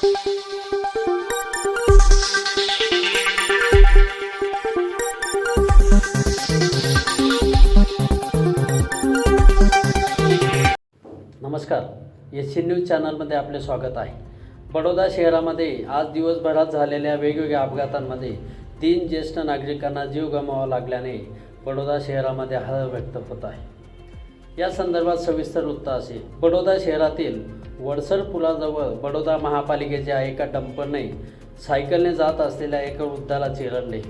नमस्कार, SC news चॅनलमध्ये आपले स्वागत आहे। बडोदा शहरामध्ये आज दिवसभरात झालेल्या वेगवेगळ्या अपघातांमध्ये 3 ज्येष्ठ नागरिकांना जीव गमवावा लागल्याने बडोदा शहरामध्ये हळहळ व्यक्त होत आहे। या संदर्भात सविस्तर वृत्त असे। बडोदा शहरातील वडसर पुलाजवळ बडोदा महापालिकेच्या एका डंपरने सायकलने जात असलेल्या एका वृद्धाला चिरडले।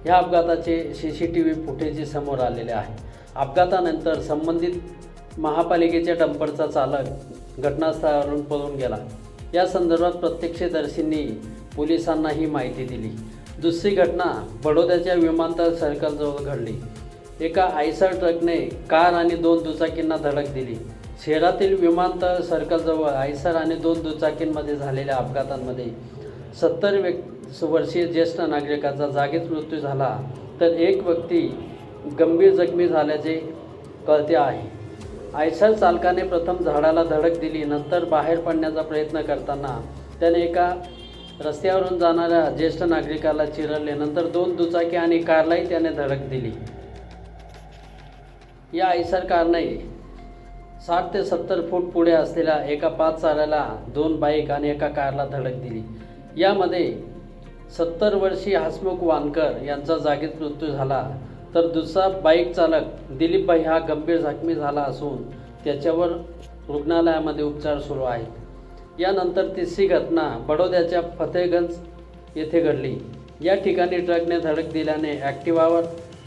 या अपघाताचे CCTV फुटेज समोर आलेले आहे। अपघातानंतर संबंधित महापालिकेच्या डंपरचा चालक घटनास्थळावरून पळून गेला। या संदर्भात प्रत्यक्षदर्शींनी पोलिसांना ही माहिती दिली। दुसरी घटना बडोद्याच्या विमानतळ सर्कलजवळ घडली। एका आयसर ट्रकने कार आणि 2 दुचाकींना धडक दिली। शहरातील विमानतळ सर्कलजवळ आयसर आणि 2 दुचाकींमध्ये झालेल्या अपघातांमध्ये 70 वर्षीय ज्येष्ठ नागरिकाचा जागीच मृत्यू झाला, तर एक व्यक्ती गंभीर जखमी झाल्याचे कळते आहे। आयसर चालकाने प्रथम झाडाला धडक दिली, नंतर बाहेर पडण्याचा प्रयत्न करताना त्याने एका रस्त्यावरून जाणाऱ्या ज्येष्ठ नागरिकाला चिरडले। नंतर 2 दुचाकी आणि कारलाही त्याने धडक दिली। या आयसर कारने 60 ते 70 फूट पुढे असलेल्या एका 5 चाऱ्याला 2 बाईक आणि एका कारला धडक दिली। यामध्ये 70 वर्षीय हसमुख वानकर यांचा जागीच मृत्यू झाला, तर दुसरा बाईक चालक दिलीप भाई हा गंभीर जखमी झाला असून त्याच्यावर रुग्णालयामध्ये उपचार सुरू आहेत। यानंतर तिसरी घटना बडोद्याच्या फतेहगंज येथे घडली। या ठिकाणी ट्रकने धडक दिल्याने ॲक्टिवावर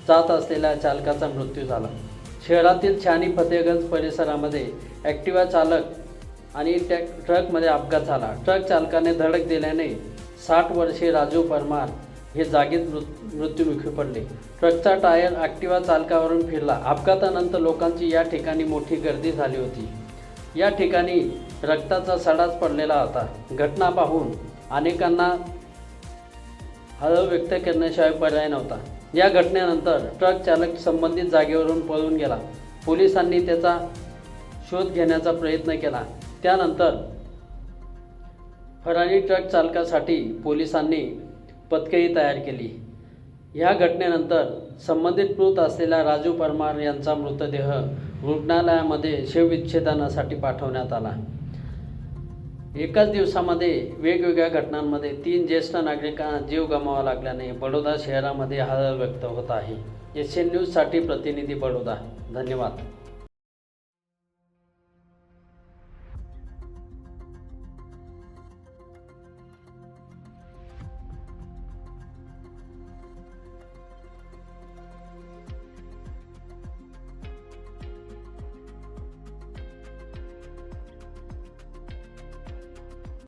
जात असलेल्या चालकाचा मृत्यू झाला। शहरातील छानी फतेहगंज परिसरामध्ये ॲक्टिवा चालक आणि ट्रकमध्ये अपघात झाला। ट्रक चालकाने धडक दिल्याने 60 वर्षीय राजू परमार हे जागीच मृत्युमुखी पडले। ट्रकचा टायर ॲक्टिवा चालकावरून फिरला। अपघातानंतर लोकांची या ठिकाणी मोठी गर्दी झाली होती। या ठिकाणी रक्ताचा सडाच पडलेला होता। घटना पाहून अनेकांना हळहळ व्यक्त करण्याशिवाय पर्याय नव्हता। या घटनेनंतर ट्रक चालक संबंधित जागेवरून पळून गेला। पोलिसांनी त्याचा शोध घेण्याचा प्रयत्न केला। त्यानंतर फरारी ट्रक चालकासाठी पोलिसांनी पथकही तयार केली। ह्या घटनेनंतर संबंधित मृत असलेला राजू परमार यांचा मृतदेह रुग्णालयामध्ये शवविच्छेदनासाठी पाठवण्यात आला। एकाच दिवसामध्ये वेगवेगळ्या घटनांमध्ये 3 ज्येष्ठ नागरिकांना जीव गमवावा लागल्याने बडोदा शहरामध्ये हळहळ व्यक्त होत आहे। SC न्यूजसाठी प्रतिनिधी बडोदा। धन्यवाद।